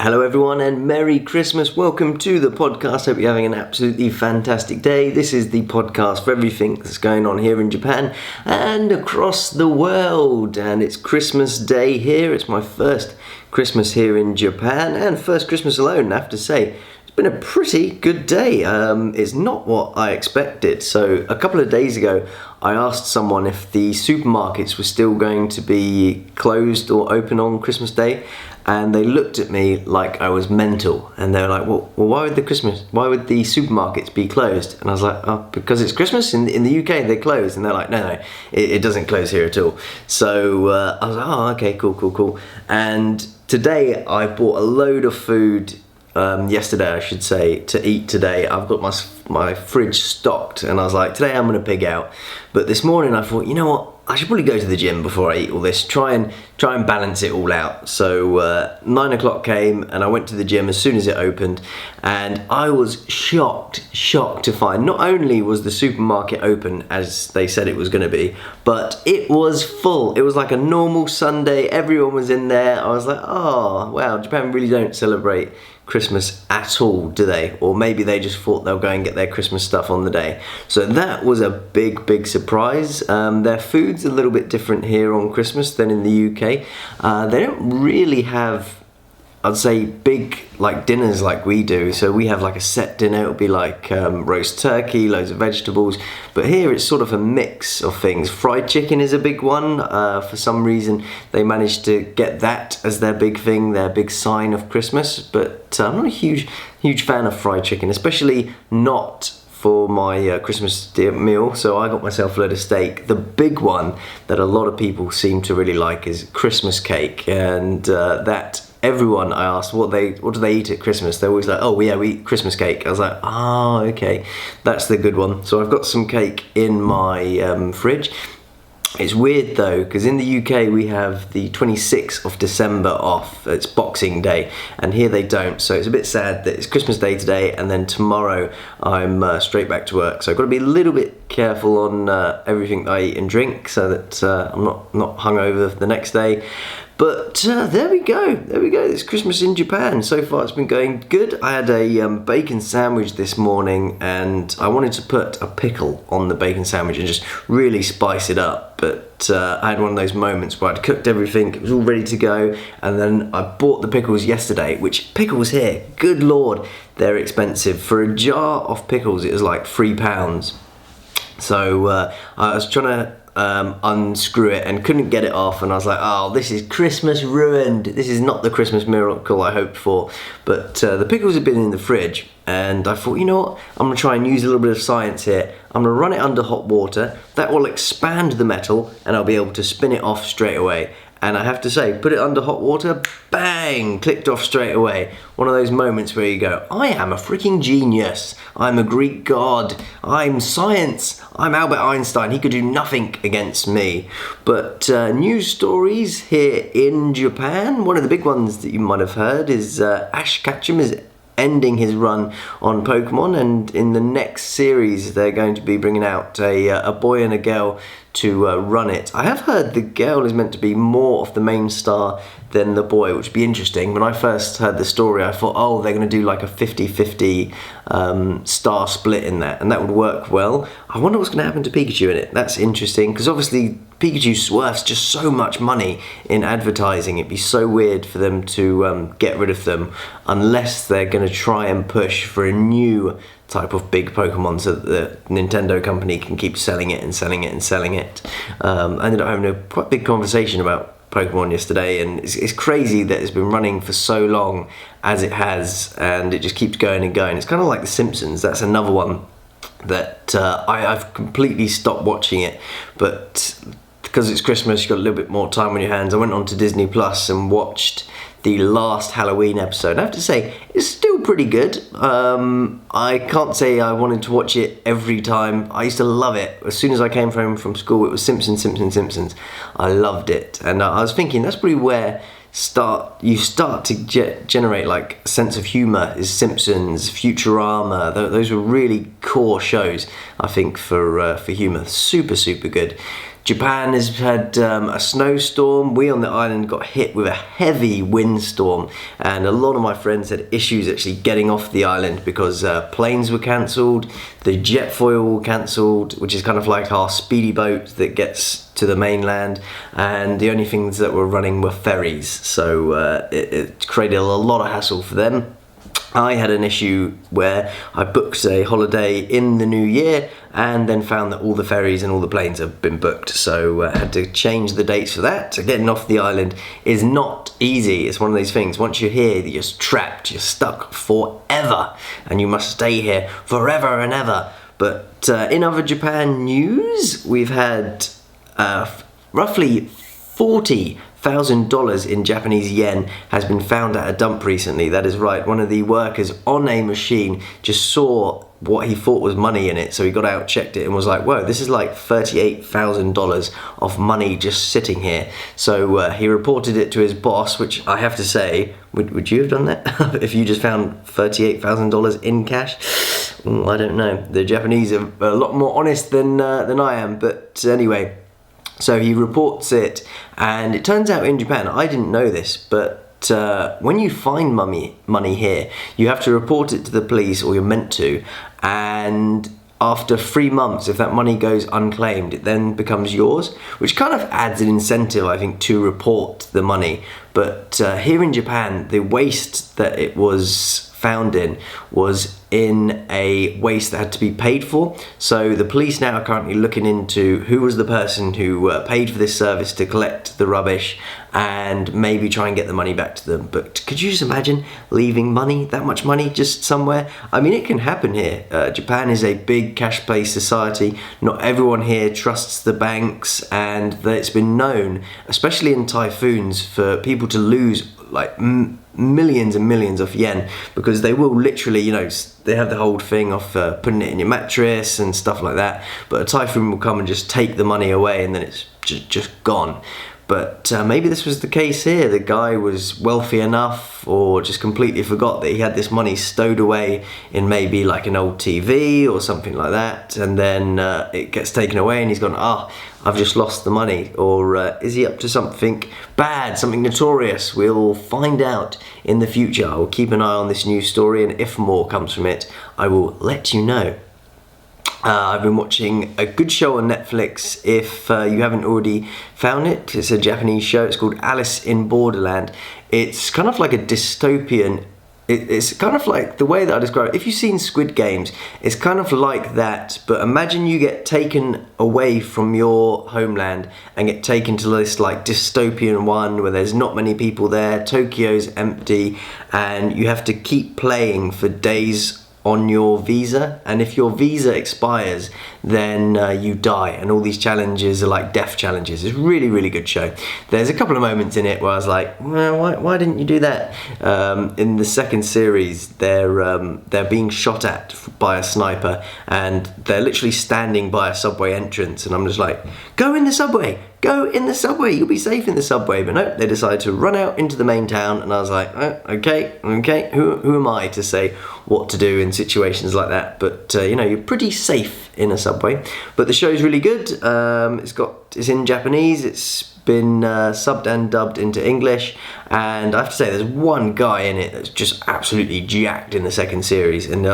Hello everyone and Merry Christmas. Welcome to the podcast. Hope you're having an absolutely fantastic day. This is the podcast for everything that's going on here in Japan and across the world. And it's Christmas Day here. It's my first Christmas here in Japan and first Christmas alone, I have to say. It's been a pretty good day. It's not what I expected. So a couple of days ago, I asked someone if the supermarkets were still going to be closed or open on Christmas Day. And they looked at me like I was mental, and they were like, "Well, why would the supermarkets be closed?" And I was like, "Oh, because it's Christmas in the UK, they close." And they're like, "No, it doesn't close here at all." So I was like, "Oh, okay, cool." And today I bought a load of food. Yesterday, I should say, to eat today. I've got my fridge stocked, and I was like, today I'm gonna pig out. But this morning I thought, you know what? I should probably go to the gym before I eat all this. Try and balance it all out. So 9 o'clock came, and I went to the gym as soon as it opened, and I was shocked to find not only was the supermarket open as they said it was going to be, but it was full. It was like a normal Sunday. Everyone was in there. I was like, oh wow, Japan really don't celebrate Christmas at all, do they? Or maybe they just thought they'll go and get their Christmas stuff on the day. So that was a big surprise. Their food's a little bit different here on Christmas than in the UK. They don't really have, I'd say, big like dinners like we do. So we have like a set dinner. It'll be like roast turkey, loads of vegetables. But here it's sort of a mix of things. Fried chicken is a big one. For some reason they managed to get that as their big thing, their big sign of Christmas. But I'm not a huge fan of fried chicken, especially not for my Christmas meal. So I got myself a load of steak. The big one that a lot of people seem to really like is Christmas cake, and that everyone I asked what do they eat at Christmas, they're always like, oh yeah, we eat Christmas cake. I was like, oh okay, that's the good one. So I've got some cake in my fridge. It's weird though, because in the UK we have the 26th of December off. It's Boxing Day, and here they don't. So it's a bit sad that it's Christmas Day today, and then tomorrow I'm straight back to work. So I've got to be a little bit careful on everything that I eat and drink, so that I'm not hungover the next day. But there we go. It's Christmas in Japan. So far it's been going good. I had a bacon sandwich this morning, and I wanted to put a pickle on the bacon sandwich and just really spice it up. But I had one of those moments where I'd cooked everything, it was all ready to go, and then I bought the pickles yesterday, which pickles here, good lord, they're expensive. For a jar of pickles it was like £3. So I was trying to unscrew it and couldn't get it off, and I was like, oh, this is Christmas ruined. This is not the Christmas miracle I hoped for. But the pickles had been in the fridge, and I thought, you know what, I'm gonna try and use a little bit of science here. I'm gonna run it under hot water. That will expand the metal, and I'll be able to spin it off straight away. And I have to say, put it under hot water, bang, clicked off straight away. One of those moments where you go, I am a freaking genius. I'm a Greek god. I'm science. I'm Albert Einstein. He could do nothing against me. But news stories here in Japan. One of the big ones that you might have heard is Ash Ketchum is ending his run on Pokemon, and in the next series they're going to be bringing out a boy and a girl to run it. I have heard the girl is meant to be more of the main star than the boy, which would be interesting. When I first heard the story, I thought, oh, they're going to do like a 50-50 star split in that, and that would work well. I wonder what's going to happen to Pikachu in it. That's interesting, because obviously Pikachu's worth just so much money in advertising. It'd be so weird for them to get rid of them unless they're going to try and push for a new type of big Pokemon so that the Nintendo company can keep selling it. I ended up having a quite big conversation about Pokemon yesterday, and it's crazy that it's been running for so long as it has, and it just keeps going and going. It's kind of like The Simpsons. That's another one that I've completely stopped watching it, but because it's Christmas, you've got a little bit more time on your hands. I went on to Disney Plus and watched the last Halloween episode. I have to say, it's still pretty good. I can't say I wanted to watch it every time. I used to love it. As soon as I came home from school, it was Simpsons. I loved it. And I was thinking, that's probably where you start to generate like a sense of humour, is Simpsons, Futurama. Those were really core shows, I think, for humour. Super good. Japan has had a snowstorm. We on the island got hit with a heavy windstorm, and a lot of my friends had issues actually getting off the island because planes were cancelled, the jet foil were cancelled, which is kind of like our speedy boat that gets to the mainland, and the only things that were running were ferries, so it created a lot of hassle for them. I had an issue where I booked a holiday in the new year and then found that all the ferries and all the planes have been booked, so I had to change the dates for that. So getting off the island is not easy. It's one of these things, once you're here, you're trapped, you're stuck forever, and you must stay here forever and ever. But in other Japan news, we've had roughly $40,000 in Japanese yen has been found at a dump recently. That is right, one of the workers on a machine just saw what he thought was money in it, so he got out, checked it, and was like, whoa, this is like $38,000 of money just sitting here. So he reported it to his boss, which I have to say, would you have done that if you just found $38,000 in cash? I don't know. The Japanese are a lot more honest than I am, but anyway. So he reports it, and it turns out in Japan, I didn't know this, but when you find money here, you have to report it to the police, or you're meant to, and after 3 months, if that money goes unclaimed, it then becomes yours, which kind of adds an incentive, I think, to report the money. But here in Japan, the waste that it was found in was in a waste that had to be paid for. So the police now are currently looking into who was the person who paid for this service to collect the rubbish and maybe try and get the money back to them. But could you just imagine leaving money, that much money, just somewhere? I mean, it can happen here. Japan is a big cash-based society. Not everyone here trusts the banks, and it's been known, especially in typhoons, for people to lose like millions and millions of yen, because they will literally, they have the whole thing of putting it in your mattress and stuff like that, but a typhoon will come and just take the money away, and then it's just gone. But maybe this was the case here. The guy was wealthy enough, or just completely forgot that he had this money stowed away in maybe like an old TV or something like that, and then it gets taken away and he's gone, I've just lost the money. Or is he up to something bad, something notorious? We'll find out in the future. I will keep an eye on this news story, and if more comes from it, I will let you know. I've been watching a good show on Netflix. If you haven't already found it, it's a Japanese show. It's called Alice in Borderland. It's kind of like a dystopian. It's kind of like the way that I describe it. If you've seen Squid Games, it's kind of like that. But imagine you get taken away from your homeland and get taken to this like dystopian one where there's not many people there. Tokyo's empty, and you have to keep playing for days on your visa, and if your visa expires, then you die, and all these challenges are like death challenges. It's a really, really good show. There's a couple of moments in it where I was like, well, why didn't you do that? In the second series, they're being shot at by a sniper, and they're literally standing by a subway entrance, and I'm just like, go in the subway, you'll be safe in the subway. But no, they decided to run out into the main town, and I was like, okay, who am I to say what to do in situations like that? But you're pretty safe in a subway. But the show's really good. It's in Japanese. It's been subbed and dubbed into English, and I have to say there's one guy in it that's just absolutely jacked in the second series, and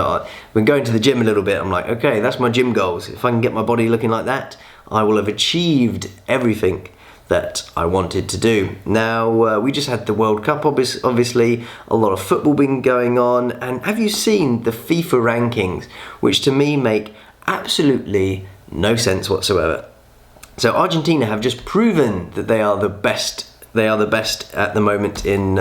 when going to the gym a little bit, I'm like, okay, that's my gym goals. If I can get my body looking like that, I will have achieved everything that I wanted to do. Now, we just had the World Cup, obviously, a lot of football been going on, and have you seen the FIFA rankings, which to me make absolutely no sense whatsoever? So Argentina have just proven that they are the best. They are the best at the moment in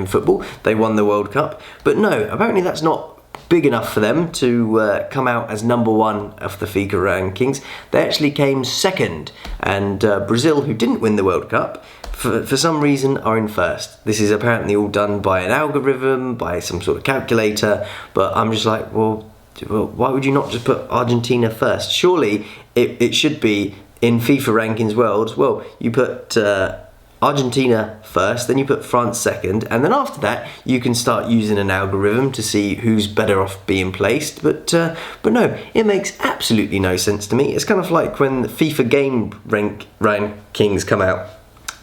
football. They won the World Cup, but no, apparently that's not big enough for them to come out as number one of the FIFA rankings. They actually came second, and Brazil, who didn't win the World Cup, for some reason are in first. This is apparently all done by an algorithm, by some sort of calculator, but I'm just like, well, why would you not just put Argentina first? Surely it should be in FIFA rankings world, well, you put Argentina first, then you put France second, and then after that you can start using an algorithm to see who's better off being placed. But no, it makes absolutely no sense to me. It's kind of like when the FIFA game rankings come out,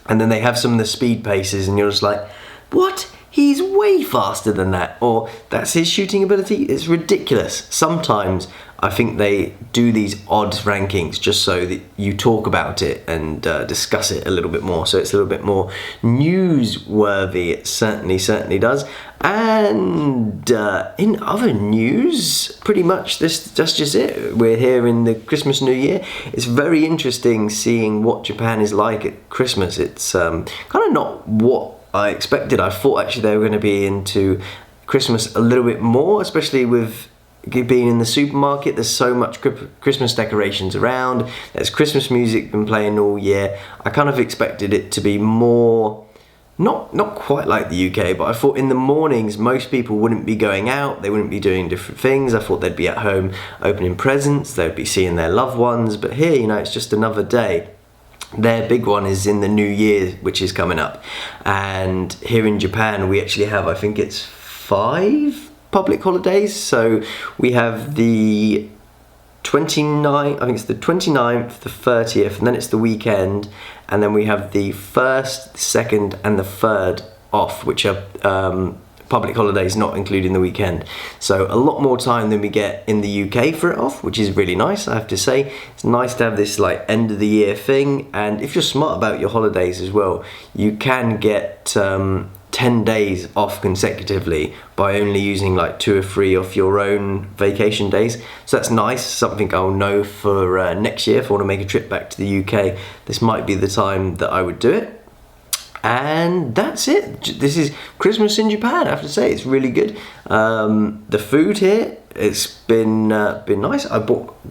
and then they have some of the speed paces, and you're just like, what? He's way faster than that, or that's his shooting ability. It's ridiculous. Sometimes I think they do these odd rankings just so that you talk about it and discuss it a little bit more, so it's a little bit more newsworthy. It certainly does. And in other news, pretty much that's just it. We're here in the Christmas New Year. It's very interesting seeing what Japan is like at Christmas. It's kind of not what I expected. I thought actually they were going to be into Christmas a little bit more, especially with being in the supermarket. There's so much Christmas decorations around. There's Christmas music been playing all year. I kind of expected it to be more, not quite like the UK, but I thought in the mornings most people wouldn't be going out. They wouldn't be doing different things. I thought they'd be at home opening presents. They'd be seeing their loved ones. But here, it's just another day. Their big one is in the New Year, which is coming up. And here in Japan, we actually have, I think it's 5 public holidays. So we have the 29th, I think it's the 29th, the 30th, and then it's the weekend. And then we have the 1st, the 2nd, and the 3rd off, which are public holidays, not including the weekend. So a lot more time than we get in the UK for it off, which is really nice, I have to say. It's nice to have this like end of the year thing, and if you're smart about your holidays as well, you can get 10 days off consecutively by only using like 2 or 3 off your own vacation days. So that's nice, something I'll know for next year if I want to make a trip back to the UK. This might be the time that I would do it. And that's it. This is Christmas in Japan, I have to say. It's really good. The food here, it's been nice. I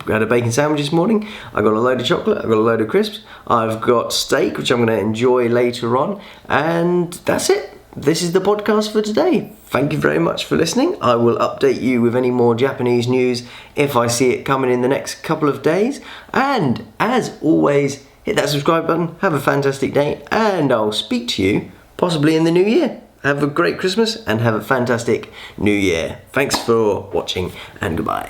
had a bacon sandwich this morning. I got a load of chocolate. I got a load of crisps. I've got steak, which I'm going to enjoy later on. And that's it. This is the podcast for today. Thank you very much for listening. I will update you with any more Japanese news if I see it coming in the next couple of days. And as always, hit that subscribe button, have a fantastic day, and I'll speak to you possibly in the new year. Have a great Christmas and have a fantastic new year. Thanks for watching, and goodbye.